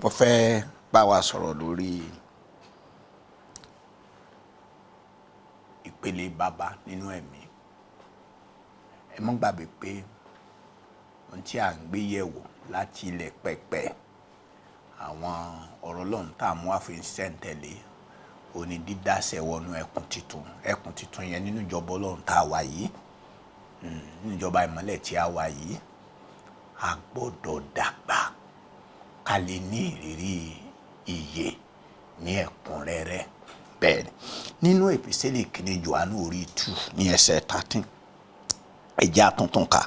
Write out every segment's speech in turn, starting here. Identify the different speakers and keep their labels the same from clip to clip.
Speaker 1: mo fẹ́ bá wa sọ̀rọ̀ lórí ìpele bàbá nínú ẹ̀mí. Ẹ mọ́ gbàgbé pé ohun tí à ń gbé yẹ̀wò láti ilẹ̀ pẹpẹ àwọn ọ̀rọ̀ Ọlọ́run tá a mú wá fi ń ṣẹ̀ǹtẹ̀lé òní dídásẹ̀ wọnú ẹkùn titun yẹn nínú ìjọba Ọlọ́run tá a wà yìí, nínú ìjọba ìmọ́lẹ̀ tí a wà yìí. A gbọ́dọ̀ dàgbà ká lè ní ìrírí ìyè ní ẹ̀kúnrẹ́rẹ́. Bẹ́ẹ̀ ni nínú èpísẹ́lì kìíní Jòhánù orí 2 ní ẹsẹ̀ 13, ẹ jẹ́ á tún kà.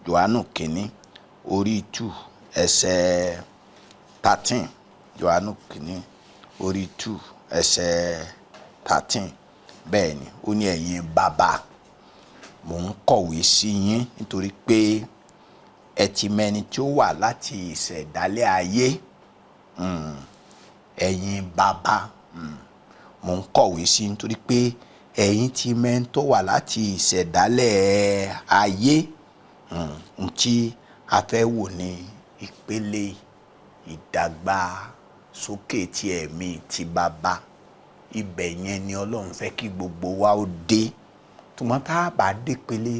Speaker 1: Jòhánù kìíní orí 2 ẹsẹ̀ 13. Jòhánù kìíní orí 2 ẹsẹ̀ 13. Bẹ́ẹ̀ ni ó ní ẹ̀yin bàbá, mò ń kọ̀wé sí yín nítorí pé ẹ ti mẹ́ni tí ó wà láti ìṣẹ̀dálẹ̀ ayé. Ẹ̀yin bàbá, mò ń kọ̀wé sí nítorí pé ẹ̀yin ti mẹ́ni tó wà láti ìṣẹ̀dálẹ̀ ayé. Ohun tí a fẹ́ wò ní ìpele ìdàgbàsókè ti ẹ̀mí ti bàbá. Ibẹ̀ yẹn ni Ọlọ́run fẹ́ kí gbogbo wa ó dé. Tùmọ̀ tá a bá dé pele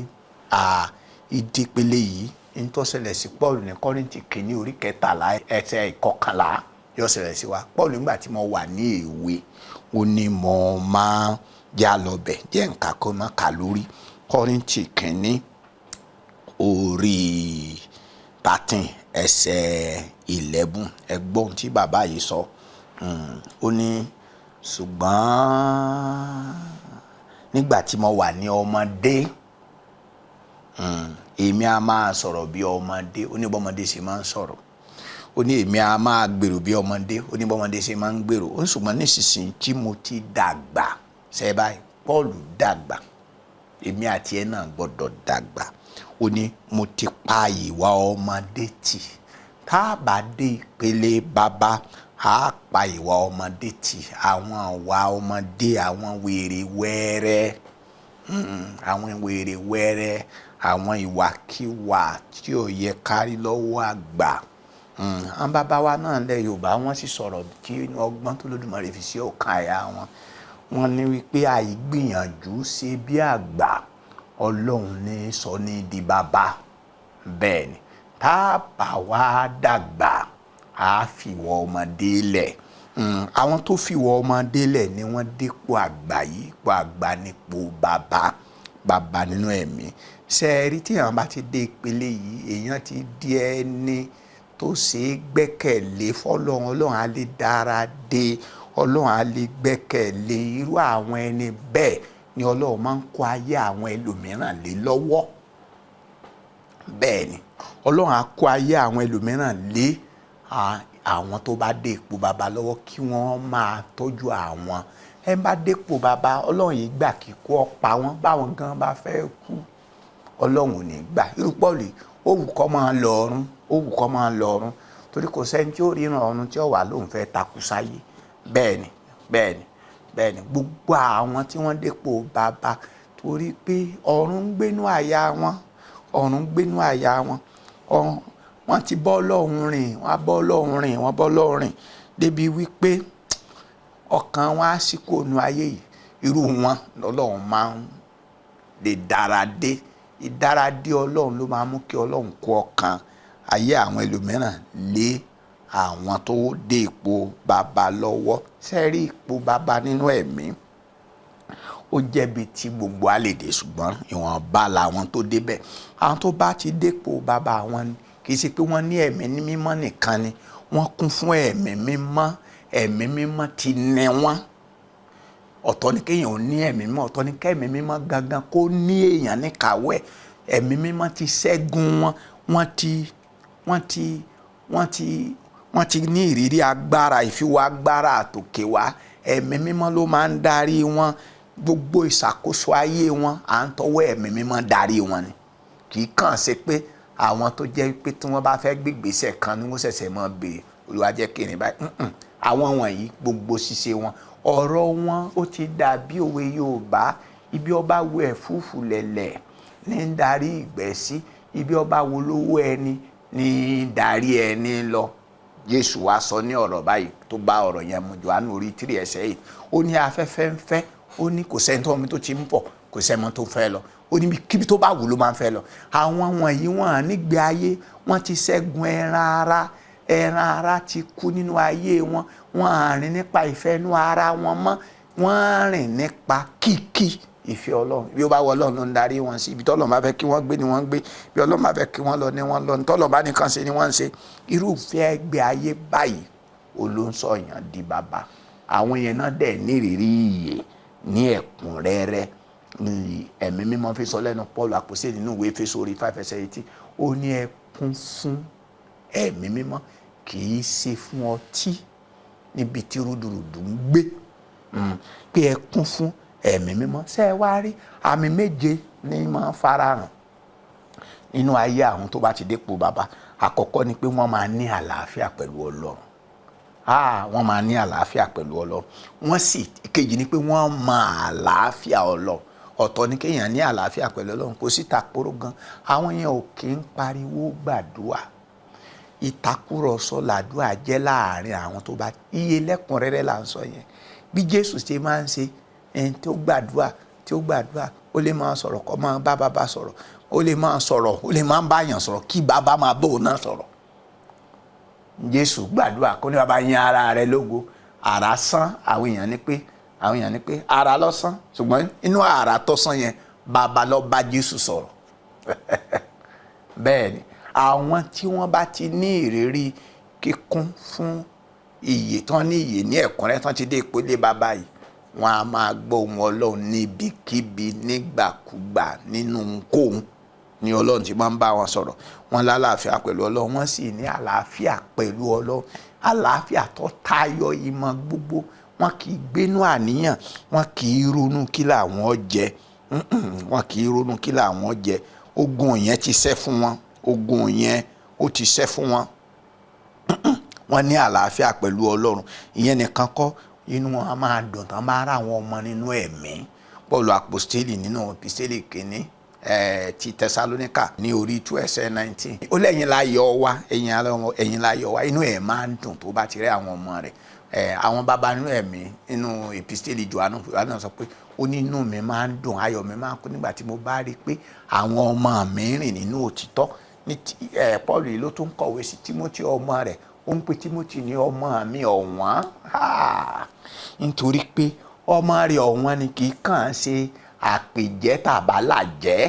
Speaker 1: ìdípele yìí ń tó ṣẹlẹ̀ sí Paul ní Kọ́ríńtì kìíní orí 13 ẹsẹ̀ 11 yóò ṣẹlẹ̀ sí wa. Paul nígbà tí mo wà ní èwe ó ní mo máa já lọ bẹ̀ jẹ́ nǹkan kan máa kà lórí Kọ́ríńtì kìíní orí 13 ẹsẹ̀ 11. Ẹ gbọ́ ohun tí bàbá yìí sọ. Ó ní ṣùgbọ́n nígbà tí mo wà ní ọmọdé, èmi a máa sọ̀rọ̀ bí ọmọdé. Ó ní bọ́mọdé ṣe máa ń sọ̀rọ̀. Ó ní èmi a máa gbèrò bí ọmọdé. Ó ní bọ́mọdé ṣe máa ń gbèrò. Ó ní ṣùgbọ́n nísinsìnyí tí mo ti dàgbà. Ṣé báyìí Paul dàgbà, èmi àti ẹ náà gbọ́dọ̀ dàgbà. Ó ní mo ti pa ìwà ọmọdé tì. Tá a bá dé ìpele bàbá, a pa ìwà ọmọdé tì. Àwọn ìwà ọmọdé, àwọn wèrè wẹ́rẹ́, àwọn wèrè wẹ́rẹ́, àwọn ìwàkiwà tí ò yẹ kárí lọ́wọ́ àgbà. Àwọn bàbá wa náà lẹ̀ Yorùbá wọ́n sì sọ̀rọ̀ kí ọgbọ́n tó Olódùmarè fi sí ọkàn àyà wọn. Wọ́n ní wípé àìgbìyànjú ṣe bí àgbà, Ọlọ́run ní sọ ní di bàbá. Bẹ́ẹ̀ ni tá a bá wá dàgbà, a fìwọ ọmọdé lẹ̀. Àwọn tó fìwọ ọmọdé lẹ̀ ni wọ́n dépò àgbà yìí. Ipò àgbà nípò bàbá nínú ẹ̀mí. Ṣé ẹ rí tí èèyàn bá ti dé ìpele yìí, èèyàn ti di ẹni tó ṣe é gbẹ́kẹ̀lé fọ́lọ́run. Ọlọ́run á lè dára dé, Ọlọ́run á lè gbẹ́kẹ̀lé. Irú àwọn ẹni bẹ́ẹ̀ ni Ọlọ́run máa ń kó ayé àwọn ẹlòmíràn lé lọ́wọ́. Bẹ́ẹ̀ ni Ọlọ́run á kó ayé àwọn ẹlòmíràn lé àwọn tó bá dé ipò bàbá lọ́wọ́ kí wọ́n máa tọ́jú àwọn. Ẹ bá dépò bàbá, Ọlọ́run yìí gbà kí kó pa wọ́n. Báwọn gan bá fẹ́ kú, Ọlọ́run ò ní gbà. Irú Pọ́ọ̀lù ó wù kó máa lọ ọ̀run, ó wù kó máa lọ ọ̀run torí kò sẹ́ni tí ó ríran ọ̀run tí ó wà lóun fẹ́ takú sáyé. Bẹ́ẹ̀ ni gbogbo àwọn tí wọ́n dépò bàbá torí pé ọ̀run ń gbénú àyà wọn, ọ̀run ń gbénú àyà wọn. Wọ́n ti bọ́ Ọlọ́run rìn, wọ́n bọ́ Ọlọ́run rìn débi wípé ọkàn wọn á sì kó nu ayé yìí. Irú wọn lọ́lọ́run máa ń lè dára dé. Ìdáradé Ọlọ́run ló máa mú kí Ọlọ́run kó ọkàn ayé àwọn ẹlòmíràn lé àwọn tó dé ipò bàbá lọ́wọ́. Ṣé rí ipò bàbá nínú ẹ̀mí? Ó jẹ́bi tí gbogbo á lè dé, ṣùgbọ́n ìwọ̀nba làwọn tó débẹ̀. Àwọn tó bá ti dépò bàbá wọn kì í ṣe pé wọ́n ní ẹ̀mí mímọ́ nìkan ni, wọ́n kún fún ẹ̀mí mímọ́. Ẹ̀mí mímọ́ ti nẹ wọ́n. Ọ̀tọ̀ ni kéèyàn ò ní ẹ̀mí mímọ́, ọ̀tọ̀ ni kẹ́ẹ̀mí mímọ́ gangan kó ní èèyàn níkàáwọ́ ẹ̀. Ẹ̀mí mímọ́ ti ṣẹ́gun wọn. Wọ́n ti ní ìrírí agbára, ìfiwọ́ agbára àtòkè wá. Ẹ̀mí mímọ́ ló máa ń darí wọn. Gbogbo ìṣàkóso ayé wọn à ń tọwọ́ ẹ̀mí mímọ́ darí wọn ni. Kì í kàn ṣe pé àwọn tó jẹ́ pé tí wọ́n bá fẹ́ gbégbèsè kan ni wọ́n ṣẹ̀ṣẹ̀ máa béèrè Olúwa jẹ́ kí ni báyìí. Àwọn wọ̀nyí gbogbo ṣíṣe wọn, ọ̀rọ̀ wọn ó ti dàbí òwe Yorùbá. Ibi ọba wo ẹ̀fúùfù lẹ̀lẹ̀ ní ń darí ìgbẹ́ sí, ibi ọba wo lówó ẹni ní ń darí ẹni lọ. Jésù wá sọ ní ọ̀rọ̀ báyìí tó bá ọ̀rọ̀ yẹn mu, Jòhánù orí 3 ẹsẹ̀ yìí, ó ní afẹ́fẹ́ ń fẹ́, ó ní kò sẹ́ni tó omi tó ti ń bọ̀, kò sẹ́ni tó fẹ́ lọ, ó ní kíbi tó bá wù ló máa ń fẹ́ lọ. Àwọn wọ̀nyí wọ́n nígbé ayé, wọ́n ti ṣẹ́gun ẹran ara ti kú nínú ayé wọn, wọ́n rìn nípa ìfẹ́ inú ara wọn mọ́, wọ́n rìn nípa kíkí ìfẹ́ Ọlọ́run. Bí ó bá wọ Ọlọ́run ló ń darí wọn sí, ibi tọ́lọ́run bá fẹ́ kí wọ́n gbé ni wọ́n gbé, bí Ọlọ́run bá fẹ́ kí wọ́n lọ ni wọ́n lọ, tọ́lọ́run bá nìkan ṣe ni wọ́n ń ṣe. Irúfẹ́ ẹgbẹ́ ayé báyìí olóńsọ̀yàn di bàbá. Àwọn yẹn náà dẹ̀ ní ìrírí ìyè ní ẹ̀kúnrẹ́rẹ́. Ẹ̀mí mímọ́ fi sọ lẹ́nu Paul àpòsílẹ̀ nínú ìwé Éfésù orí 5:18, ó ní ẹ kún fún ẹ̀mí mímọ́, kì í ṣe fún ọtí níbi tí rúdurùdu ń gbé, pé ẹ kún fún ẹ̀mí mímọ́. Ṣé ẹ wá rí àmì méje ní máa farahàn nínú ayé àwọn tó bá ti dépò bàbá. Àkọ́kọ́ ni pé wọ́n máa ní àlàáfíà pẹ̀lú Ọlọ́run. Wọ́n máa ní àlàáfíà pẹ̀lú Ọlọ́run. Wọ́n sì kejì ni pé wọ́n mọ àlàáfíà Ọlọ́run. Ọ̀tọ̀ ni kéèyàn ní àlàáfíà pẹ̀lú Ọlọ́run kó sì tàkóró gan. Àwọn yẹn ò kí ń pariwo gbàdúrà. Ìtàkùrọ̀sọ làdúrà jẹ́ láàrin àwọn tó bá iye lẹ́kùnrẹ́rẹ́ là ń sọ yẹn. Bí Jésù ṣe máa ń ṣe ẹni tó gbàdúrà ó lè máa sọ̀rọ̀ kó máa bá bàbá sọ̀rọ̀, ó lè máa sọ̀rọ̀, ó lè máa bá yàn sọ̀rọ̀ kí bàbá máa bò náà sọ̀rọ̀. Jésù gbàdúrà kó ní bàbá yìn ara rẹ̀ lógo. Àrá sán, àwọn èèyàn ní pé ara ló sán, ṣùgbọ́n inú àrá tó sán yẹn bàbá ló bá Jésù sọ̀rọ̀. Bẹ́ẹ̀ ni àwọn tí wọ́n bá ti ní ìrírí kíkún fún ìyè, tán ní ìyè ní ẹ̀kúnrẹ́rẹ́, tán ti dé ìpele bàbá yìí, wọ́n á máa gbọ́ ohùn Ọlọ́run níbikíbi nígbàkúgbà nínú ohunkóhun ni Ọlọ́run ti máa ń bá wọn sọ̀rọ̀. Wọ́n lálàáfíà pẹ̀lú Ọlọ́run, wọ́n sì ní àlàáfíà pẹ̀lú Ọlọ́run. Àlàáfíà tó tayọ ìmọ̀ gbogbo. Wọ́n kì í gbénú àníyàn, wọ́n kì í ronú kí làwọn jẹ, wọ́n kì í ronú kí làwọn jẹ. Ogun yẹn ti ṣẹ́ fún wọn, ogun yẹn ó ti ṣẹ́ fún wọn. Wọ́n ní àlàáfíà pẹ̀lú Ọlọ́run. Ìyẹn nìkan kọ́, inú wọn á máa dùn tán bá rà àwọn ọmọ nínú ẹ̀mí. Paul àpòstélì nínú episteli kìíní ti Tẹsalóníkà ní orí 2:19, ó lẹ́yìn láyọ̀ wá, ẹ̀yin láyọ̀ wá. Inú ẹ̀ máa ń dùn tó bá ti rí àwọn ọmọ rẹ̀. Àwọn bàbá nínú ẹ̀mí nínú episteli Jòhánù sọ pé ó ní inú mi máa ń dùn, ayọ̀ mi máa ń kún nígbà tí mo bá rí i pé àwọn ọmọ mi rìn nínú òtítọ́. Paul yìí ló tún kọ̀wé sí Tímótì ọmọ rẹ̀, ó ń pe Tímótì ní ọmọ mi ọ̀wọ́n, nítorí pé ọmọ rẹ̀ ọ̀wọ́n ni kì í kàn ṣe àpèjẹ́ tàbálàjẹ́,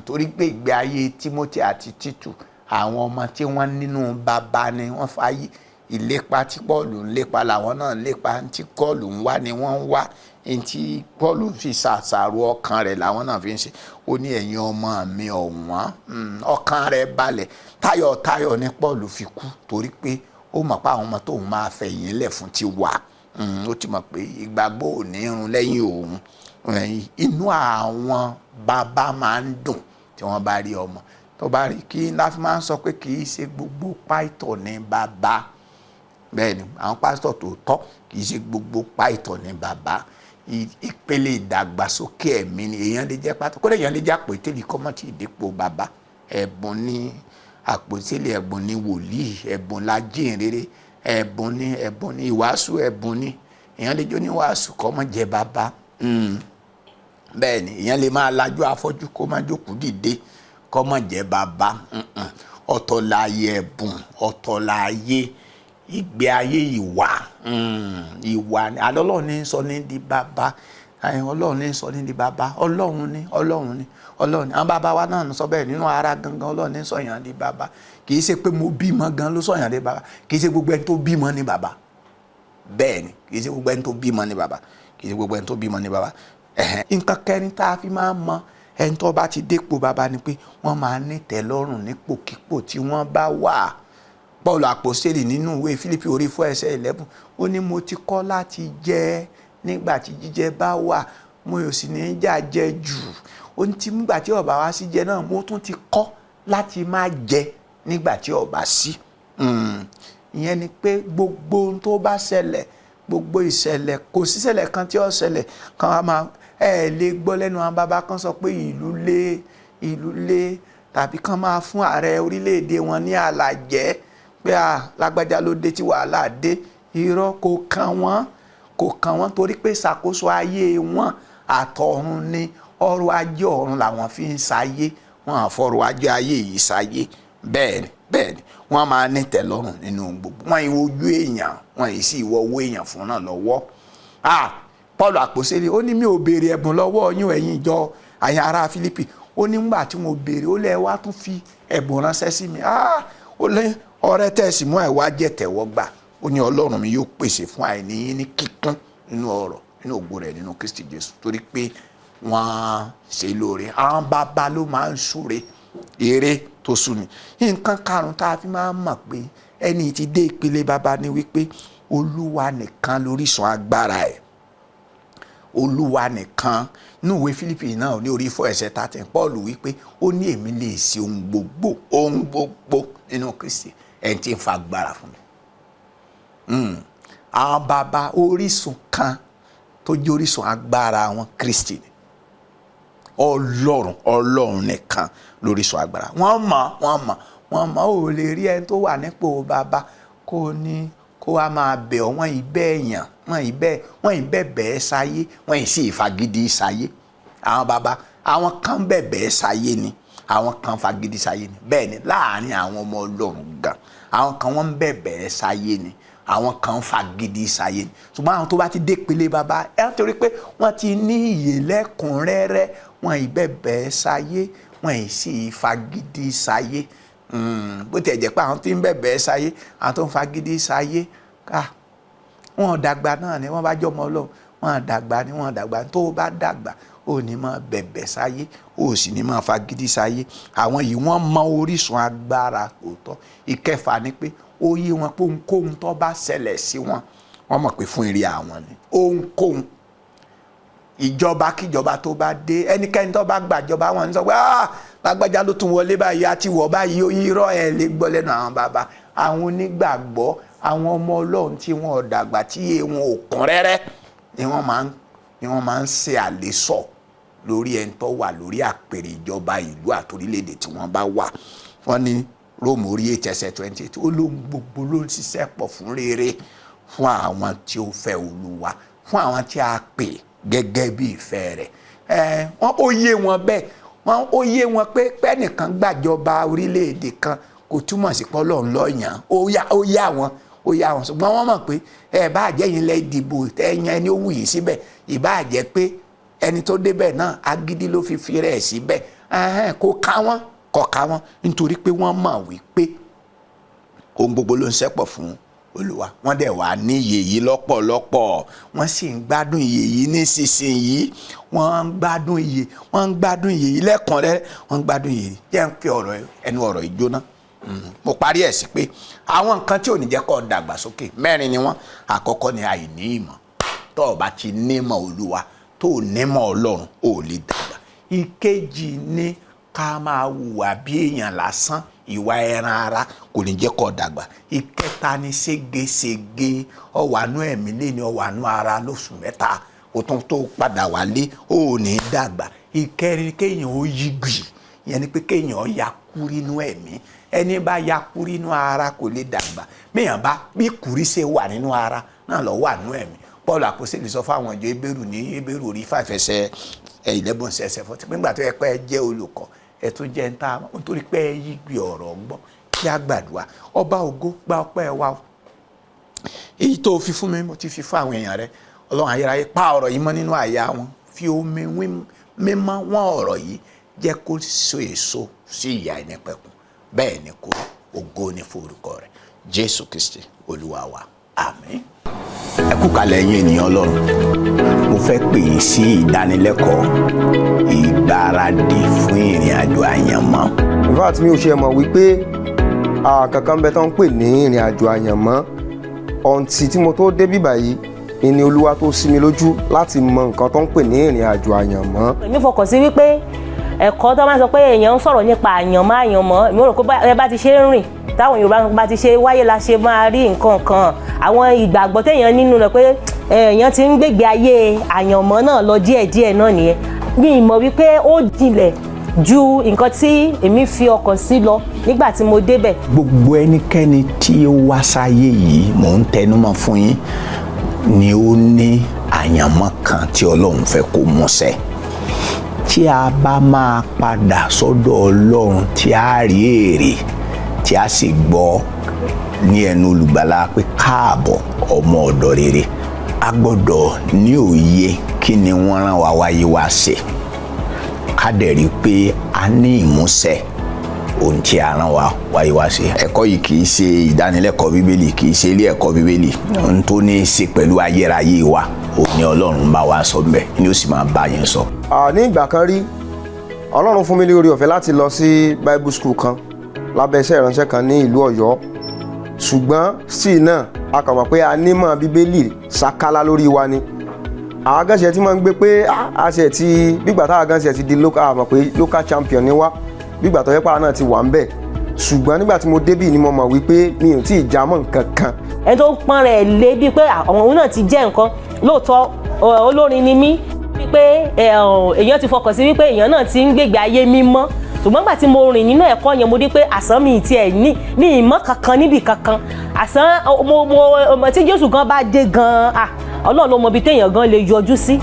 Speaker 1: torí pé ìgbé ayé Tímótì àti Títù, àwọn ọmọ tí wọ́n nínú bàbá ni wọ́n fàyè. Ìlépa tí Pọ́ọ̀lù ń lépa làwọn náà ń lépa, tí Pọ́ọ̀lù ń wá ni wọ́n ń wá, tí Pọ́ọ̀lù fi ṣàṣàrò ọkàn rẹ̀ làwọn náà fi ń ṣe. Ó ní ẹ̀yin ọmọ mi ọ̀wọ́n, ọkàn rẹ̀ balẹ̀. Táyọ̀táyọ̀ ní Pọ́ọ̀lù fi kú torí pé ó mọ̀ pé àwọn ọmọ tóun máa fẹ̀yìn lẹ̀ fún ti wà. Ó ti mọ̀ pé ìgbàgbọ́ ò ní run lẹ́yìn òun. Inú àwọn bàbá máa ń dùn tí wọ́n bá rí ọmọ. Tó bá rí kí láti máa ń sọ pé kì í ṣe gbogbo pàìtọ̀ ní bàbá. Bẹ́ẹ̀ ni àwọn pásítọ̀ tó tọ́ kì í ṣe gbogbo pàìtọ̀ ní bàbá. Ìpele ìdàgbàsókè ẹ̀mí ni èèyàn lè jẹ́ pátá, kó lè èèyàn lè jẹ́ àpòtẹ́lì kọ́mọ́tì ìdépò bàbá. Ẹ̀bùn ní àpòtẹ́lì, ẹ̀bùn ní wòlíì, ẹ̀bùn lájínrere, ẹ̀bùn ní ìwàásù, ẹ̀bùn ní èèyàn lè jó ní wàásù kọ́mọ́ jẹ́ bàbá. Bẹ́ẹ̀ ni èèyàn lè máa lajú afọ́jú kó má jókòó dìde kọ́mọ́ jẹ́ bàbá. Ọ̀tọ̀ láyé ẹ̀bùn, ọ̀tọ̀ láyé ìgbé ayé ìwà. Ìwà ni Ọlọ́run ní sọ ní di bàbá. Ọlọ́run ní sọ ní di bàbá. Ọlọ́run ni. Àwọn bàbá wa náà sọ bẹ́ẹ̀ nínú ara gangan. Ọlọ́run ní sọ̀yàn di bàbá. Kì í ṣe pé mo bímọ gan ló sọ̀yàn di bàbá. Kì í ṣe gbogbo ẹni tó bímọ ni bàbá. Bẹ́ẹ̀ ni kì í ṣe gbogbo ẹni tó bímọ ni bàbá. Kì í ṣe gbogbo ẹni tó bímọ ni bàbá. Nǹkan kẹrin tá a fi máa mọ ẹni tó bá ti dépò bàbá ni pé wọ́n máa ní ìtẹ́lọ́rùn nípòkípò tí wọ́n bá wà. Paul àpòstélì nínú ìwé Fílípì orí 4:11, ó ní mo ti kọ́ láti jẹ nígbà tí jíjẹ bá wà, mo yóò sì ní jà jẹ jù. Ó ní tí nígbà tí ó bá wá sí jẹ náà, mo tún ti kọ́ láti má jẹ nígbà tí ó bá sí. Ìyẹn ni pé gbogbo ohun tó bá ṣẹlẹ̀, gbogbo ìṣẹ̀lẹ̀, kò sí ìṣẹ̀lẹ̀ kan tí ó ṣẹlẹ̀ kan á máa lè gbọ́ lẹ́nu àwọn bàbá kan sọ pé ìlú lé tàbí kan máa fún ààrẹ orílẹ̀-èdè wọn ní àlàjẹ́. pé lágbájá ló dé tí wàhálà dé. Irọ́, kò kàn wọ́n torí pé ṣàkóso ayé wọn àtọ̀run ni. Ọrọ̀ ajé ọ̀run làwọn fi ń ṣayé, wọn àfọ̀rọ̀ ajé ayé yìí ṣayé. Bẹ́ẹ̀ni wọ́n máa ní tẹ́lọ́rùn nínú gbogbo. Wọ́n yìí wojú èèyàn, wọ́n yìí sì wọ owó èèyàn fún náà lọ́wọ́. Paul àpòsílẹ̀ ó ní mi ò béèrè ẹ̀bùn lọ́wọ́ yín ẹ̀yin ìjọ àyàn ará Fílípì. Ó ní nígbà tí mo béèrè, ó lẹ́ wá tún fi ẹ̀bùn ránṣẹ́ sí mi. Ó lé ọrẹ tẹ̀sí mú àìwá jẹ́ tẹ̀wọ́gbà. Ó ní Ọlọ́run mi yóò pèsè fún àìní yín ní kíkún nínú ọrọ̀ nínú ògo rẹ̀ nínú Kristi Jésù. Torí pé wọ́n ṣe lóore. Àwọn bàbá ló máa ń súre eré tó sú ni. Nǹkan karùn-ún tá a fi máa ń mọ̀ pé ẹni tí dé ìpele bàbá ni wípé Olúwa nìkan lórísun agbára ẹ̀. Olúwa nìkan. Nínú ìwé Fílípì náà ní orí 4:13 Paul wípé ó ní èmi lè ṣe ohun gbogbo nínú Kristi ẹni tí ń fa agbára fún mi. Àwọn bàbá orísun kan tó jẹ́ orísun agbára wọn Kristi ni. Ọlọ́run nìkan lórísun agbára. Wọ́n mọ̀ ò lè rí ẹni tó wà nípò bàbá kó wá máa bẹ̀ ọ́. Wọ́n ìbẹ́ èèyàn, wọ́n ìbẹ́ bẹ́ẹ̀ sáyé, wọ́n sì fagídí sáyé. Àwọn bàbá, àwọn kan bẹ̀bẹ̀ sáyé ni, àwọn kan fagídí sáyé ni. Bẹ́ẹ̀ ni láàárín àwọn ọmọ Ọlọ́run gan, àwọn kan wọ́n ń bẹ̀bẹ̀ sáyé ni, àwọn kan fagídí sáyé ni. Ṣùgbọ́n àwọn tó bá ti dé ìpele bàbá, torí pé wọ́n ti ní ìyè lẹ́kùnrẹ́rẹ́, wọ́n ìbẹ̀bẹ̀ sáyé, wọ́n sì fagídí sáyé. Bó tiẹ̀ jẹ́ pé àwọn tí ń bẹ̀bẹ̀ sáyé, àwọn tó ń fagídí sáyé, wọ́n dàgbà náà ni. Wọ́n bá jọmọ Ọlọ́run, wọ́n dàgbà. Tó bá dàgbà, ó ní máa bẹ̀bẹ̀ sáyé, ó sì ní máa fagídí sáyé. Àwọn yìí wọ́n mọ orísun agbára òótọ́. Ìkẹfà ni pé ó yé wọn pé ohunkóhun tó bá ṣẹlẹ̀ sí wọn, wọ́n mọ̀ pé fún ire àwọn ni. Ohunkóhun, ìjọba kíjọba tó bá dé, ẹnikẹ́ni tó bá gbàjọba, wọn ń sọ pé lágbájá ló tún wọlé báyìí, àti wọ̀ báyìí, irọ́ ẹ̀ lè gbọ́ lẹ́nu àwọn bàbá. Àwọn onígbàgbọ́, àwọn ọmọ Ọlọ́run tí wọn ò dàgbà, tí wọn ò kún rẹ́rẹ́, ni wọ́n máa ń ṣe àlésọ̀ lórí ẹni tó wà lórí àpèrè ìjọba ìlú àtòrílẹ̀-èdè tí wọ́n bá wà. Wọ́n ní Róòmù orí 8:28 ó lóhun gbogbo ló ń ṣiṣẹ́ pọ̀ fún rere fún àwọn tí ó fẹ́ Olúwa, fún àwọn tí a pè gẹ́gẹ́ bí ìfẹ́ rẹ̀. Ó yé wọn bẹ́ẹ̀, ó yé wọn pé pẹ́nìkan gbàjọba orílẹ̀-èdè kan kò túmọ̀ sí pé Ọlọ́run ló yàn. Ó yá wọn ṣùgbọ́n wọ́n mọ̀ pé bá jẹ́ yín lẹ́ dìbò ẹ̀yàn ẹni ó wù yín síbẹ̀, ìbá jẹ́ pé ẹni tó débẹ̀ náà agídí ló fi rẹ̀ síbẹ̀, kò ká wọn nítorí pé wọ́n mọ̀ wípé ohun gbogbo ló ń ṣẹ́pọ̀ fún Olúwa. Wọ́n dẹ̀ wá ní ìyè yìí lọ́pọ̀lọpọ̀, wọ́n sì ń gbádùn ìyè yìí nísinsìnyí. Wọ́n ń gbádùn ìyè yìí lẹ́kùnrẹ́rẹ́, wọ́n ń gbádùn ìyè yìí. Jẹ́ ń fi ẹnu ọ̀rọ̀ ìjóná. Mo parí ẹ̀ sí pé àwọn nǹkan tí ò ní jẹ́ kó dàgbàsókè 4 ni wọ́n. Àkọ́kọ́ ni àìní ìmọ̀. Tó o bá ti nímọ̀ Olúwa, tó o nímọ̀ Ọlọ́run, o ò lè dàgbà. Ìkejì ni ká máa hùwà bí èèyàn lásán, ìwà ẹran ara kò ní jẹ́ kó dàgbà. Ìkẹta ni ségesège, ọ̀wànú ẹ̀mí lé ní ọ̀wànú ara lóṣù 3, o tún tó padà wálé, o ò ní dàgbà. Ìkẹrin kéèyàn ó yígbì, ìyẹn ni pé kéèyàn ya kú nínú ẹ̀mí. Ẹni bá ya kú nínú ara kò lè dàgbà. Méèyàn bá bí kùrí ṣe wà nínú ara náà lọ wà nínú ẹ̀mí. Paul àpọ́sítélì sọ fáwọn ìjọ Hébérù ní Hébérù orí 5:11-12 nígbà tó yẹ pé ẹ jẹ́ olùkọ́, ẹ tún jẹ́ ń ta nítorí pé ẹ yí gbé ọ̀rọ̀ gbọ́. Kí a gbàdúrà. Ọba ògo, gba ọpẹ́ wa. Èyí tó fi fún mi, mo ti fi fún àwọn èèyàn rẹ. Ọlọ́run ayérayé, pa ọ̀rọ̀ yìí mọ́ nínú àyà wọn. Fi omi mímọ́ wọ́n ọ̀rọ̀ yìí, jẹ́ kó so èso sí ìyà ìnípẹ̀kun. Bẹ́ẹ̀ ni kó ògo ní forúkọ rẹ̀. Jésù Kristi Olúwa wa. Àmín. Ẹ kú kalẹ̀ ẹ̀yin ènìyàn Ọlọ́run. Mo fẹ́ pè yín sí ìdánilẹ́kọ̀ọ́ ìgbáradì fún ìrìn àjò àyànmọ́.
Speaker 2: In fact, mi ò ṣe mọ̀ wípé kankan bẹ tó ń pè ní ìrìn àjò àyànmọ́. Ọ̀ǹtì tí mo tó dé bí báyìí ni Olúwa tó ṣí mi lójú láti mọ nǹkan tó ń pè ní ìrìn àjò àyànmọ́.
Speaker 3: Èmi fọkàn sí wípé ẹ̀kọ́ tó máa sọ pé èèyàn ń sọ̀rọ̀ nípa àyànmọ́, èmi rò pé ẹ bá ti ṣe ń rìn, táwọn Yorùbá bá ti ṣe wáyé la ṣe máa rí nǹkan kan. Àwọn ìgbàgbọ́ téèyàn nínú rẹ̀ pé èèyàn ti ń gbègbè ayé àyànmọ́ náà lọ díẹ̀díẹ̀ náà nìyẹn. Mi ì mọ̀ wípé ó jinlẹ̀ ju nǹkan tí èmi fi ọkàn sí lọ nígbà tí mo débẹ̀.
Speaker 1: gbogbo ẹnikẹ́ni tí ó wá sáyé yìí mò ń tẹnumọ́ fún yín ni ó ní àyànmọ́ kan tí Ọlọ́run fẹ́ kó múṣẹ. tí a bá máa padà sọ́dọ̀ Ọlọ́run tí a rí èrè tí a sì gbọ́ ní ẹnu olùgbàlà pé káàbọ̀ ọmọ ọ̀dọ̀ rere, a gbọ́dọ̀ ní òye kí ni wọ́n rán wa wáyé wá ṣe, ká dẹ̀ rí i pé a ní ìmúṣẹ ohun tí a rán wa wáyé wá ṣe. ẹ̀kọ́ yìí kì í ṣe ìdánilẹ́kọ̀ọ́ bíbélì, kì í ṣe ilé ẹ̀kọ́ bíbélì. ohun tó ní í ṣe pẹ̀lú ayérayé wa òun ni Ọlọ́run bá wa sọ bẹ́ẹ̀ ni ó sì máa bá yín sọ.
Speaker 2: ní ìgbà kan rí Ọlọ́run fún mi ní oore ọ̀fẹ́ láti lọ sí Bible school kan lábẹ́ iṣẹ́ ìránṣẹ́ kan ní ìlú Ọ̀yọ́, ṣùgbọ́n sí náà a kàn mọ̀ pé a nímọ̀ bíbélì ṣàkálá lórí wa ni. àwọn agánṣẹ́ tí máa ń gbé pé a ṣe ti bígbà táwọn agánṣẹ́ ti di local champion ni wá, bígbà tó yẹ pé àwọn náà ti wà ń bẹ̀. ṣùgbọ́n nígbà tí mo débì ni mo mọ̀ wípé mi ò tí ì jámọ́ nǹkan kan.
Speaker 3: ẹni tó pọ́n rẹ̀ lé bíi pé àwọn òun náà ti jẹ́ nǹkan, lóòótọ́ olórin ni mí, wípé èèyàn ti fọkàn sí wípé èèyàn náà ti ń gbègbè ayé mímọ́, ṣùgbọ́n gbà tí mo rìn nínú ẹ̀kọ́ yẹn mo rí pé àsán mi tiẹ̀ ní ìmọ̀ kankan níbì kankan. àsán mo tí Jésù gan bá dé gan Ọlọ́run ló mọ ibi téèyàn gan lè yọjú sí.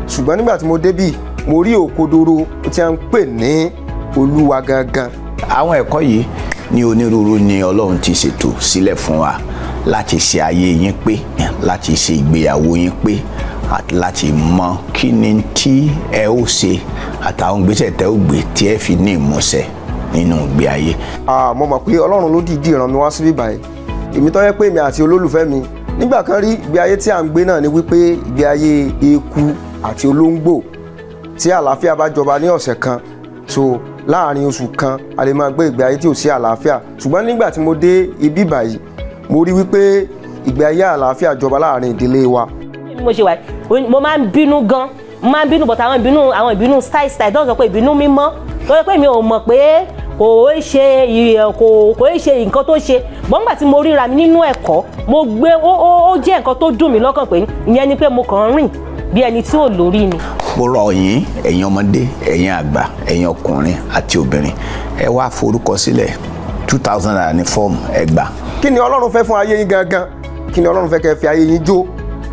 Speaker 2: ṣùgbọ́n nígbà tí mo débì mo rí òkodoro tí a ń pè ní Olúwa gangan.
Speaker 1: àwọn ẹ̀kọ́ yìí ní onírúurú ni Ọlọ́run ti ṣètò sílẹ̀ fún wa láti ṣe ayé yín pé, láti ṣe ìgbéyàwó yín pé, àti láti mọ kí ni tí ẹ ó ṣe àtàwọn ìgbésẹ̀ tẹ́ ó gbé tí ẹ fi ní ìmúṣẹ nínú ìgbé ayé.
Speaker 2: mo mọ̀ pé Ọlọ́run ló dìídì rán mi wá síbí báyìí. èmi tó yẹ pé èmi àti olólùfẹ́ mi nígbà kan rí ìgbé ayé tí à ń gbé náà ni wípé ìgbé ayé eku àti olóńgbò, tí àlàáfíà bá jọba ní ọ̀sẹ̀ kan, so láàrin oṣù kan a lè máa gbé ìgbé ayé tí ò sí àlàáfíà. ṣùgbọ́n nígbà tí mo dé ibí báyìí mo rí wípé ìgbé ayé àlàáfíà jọba láàrin ìdílé wa.
Speaker 3: mo ṣe wà mo máa ń bínú gan, mo máa ń bínú but àwọn ìbínú style tó ń sọ pé ìbínú mímọ́, tó yẹ pé mi ò mọ̀ pé kò í ṣe nǹkan tó ṣe. gbọ́ngbà tí mo ríra mi nínú ẹ̀kọ́ mo gbé ó jẹ́ nǹkan tó dùn mí lọ́kàn pé ìyẹn ni pé mo kàn ń rìn bí ẹni tí ò lórí ni.
Speaker 1: mo rọ̀ yín ẹ̀yin ọmọdé, ẹ̀yin àgbà, ẹ̀yin ọkùnrin àti obìnrin, ẹ wá forúkọ sílẹ̀ 2000 naira ní fọ́ọ̀mù ẹ gbà.
Speaker 2: kí ni Ọlọ́run fẹ́ fún ayé yín gangan? kí ni Ọlọ́run fẹ́ kẹ́ fi ayé yín jó?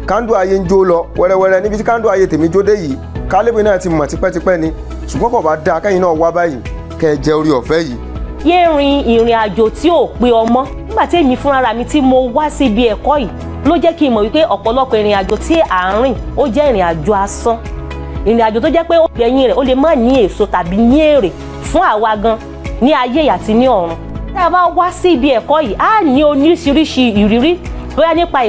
Speaker 2: kándù ayé ń jó lọ wẹ́rẹ́wẹ́rẹ́, níbi tí kándù ayé tèmi jó dé yìí kálẹ́bí náà ti mọ̀ tipẹ́tipẹ́ ni, ṣùgbọ́n kò bá dáa kẹ́yìn náà wá báyìí kẹ́ ẹ jẹ orí ọ̀fẹ́ yìí.
Speaker 3: yé rin ìrìn àjò tí ò pé ọmọ. nígbà tí èmi fúnra mi tí mo wá síbi ẹ̀kọ́ yìí ló jẹ́ kí n mọ̀ wípé ọ̀pọ̀lọpọ̀ ìrìn àjò tí à ń rìn ó jẹ́ ìrìn àjò asán, ìrìn àjò tó jẹ́ pé ó gbẹ̀yìn rẹ̀ ó lè má ní èso tàbí ní èrè fún àwa gan ní ayé àti ní ọ̀run. tí a bá wá sí ibi ẹ̀kọ́ yìí á ní oríṣiríṣi ìrírí, bóyá nípa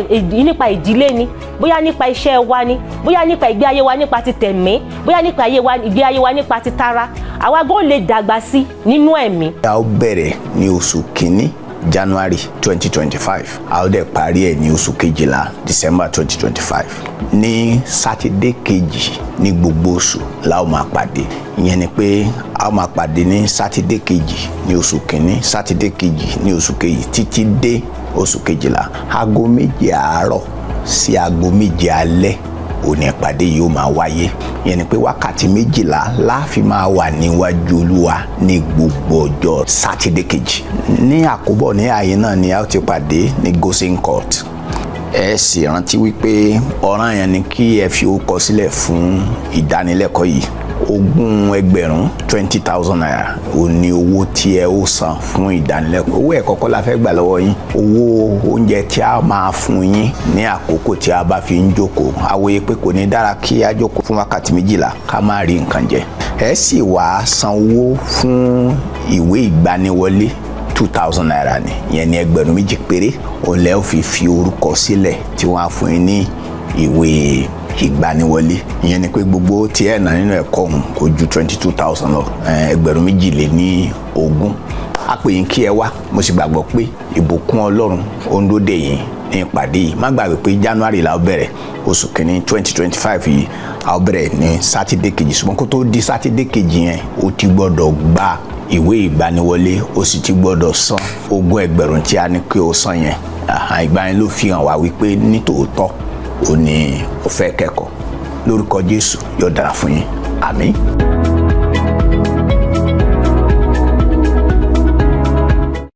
Speaker 3: ìdílé ni, bóyá nípa iṣẹ́ wa ni, bóyá nípa ìgbé ayé wa nípa ti tẹ̀mí, bóyá nípa ìgbé ayé wa nípa ti tara, àwa gan lè dàgbà sí nínú ẹ̀mí.
Speaker 1: a ó bẹ̀rẹ̀ ní oṣù kìíní January 2025, a ó dẹ̀ parí ẹ̀ ní oṣù kejìlá December 2025. ní sátidé kejì ní gbogbo oṣù la ó máa pàdé. ìyẹn ni pé a ó máa pàdé ní sátidé kejì ní oṣù kìíní, sátidé kejì ní oṣù kejì títí dé oṣù kejìlá. aago 7 àárọ̀ sí aago 7 alẹ́ òní ìpàdé yìí ó máa wáyé. ìyẹn ni pé wákàtí 12 la fi máa wà níwájú Olúwa ní gbogbo ọjọ́ sátidé kejì. ní àkóbọ̀ ní ààyè náà ni a ó ti pàdé ní Gosin Court. ẹ sì rántí wípé ọ̀ranyàn ni kí ẹ fi orúkọ sílẹ̀ fún ìdánilẹ́kọ̀ọ́ yìí. 20,000 naira ò ní owó tí ẹ ó san fún ìdánilẹ́kọ̀ọ́. owó ẹ̀kọ́ kọ́ la fẹ́ gbà lọ́wọ́ yín, owó oúnjẹ tí a máa fún yín ní àkókò tí a bá fi ń jókòó. àwòye pé kò ní dára kí a jókòó fún wákàtí 12 ká má rí nǹkan jẹ. ẹ sì wá san owó fún ìwé ìgbaniwọlé 2,000 naira ni, ìyẹn ní 2,000 péré. òun lẹ́ ò fi orúkọ sílẹ̀ tí wọ́n á fún yín ní ìwé ìgbaniwọlé. ìyẹn ni pé gbogbo tí ẹ ná nínú ẹ̀kọ́ ọ̀hún kò ju 22,000 lọ, 2,220. a pè yín kí ẹ wá, mo sì gbàgbọ́ pé ìbùkún Ọlọ́run ó ń dóde yín ní ìpàdé yìí. má gbàgbé pé January la ó bẹ̀rẹ̀, oṣù kìíní 2025 yìí a ó bẹ̀rẹ̀ ní sátidé kejì. ṣùgbọ́n kó tó di sátidé kejì yẹn ó ti gbọ́dọ̀ gba ìwé ìgbaniwọlé, ó sì ti gbọ́dọ̀ san 20,000 tí a ní kí o san yẹn. ìgbà yẹn ló fi hàn wá wípé nítòótọ́ ó ní ó fẹ́ kẹ́kọ̀ọ́. lórúkọ Jésù yóò dára fún yín. àmín.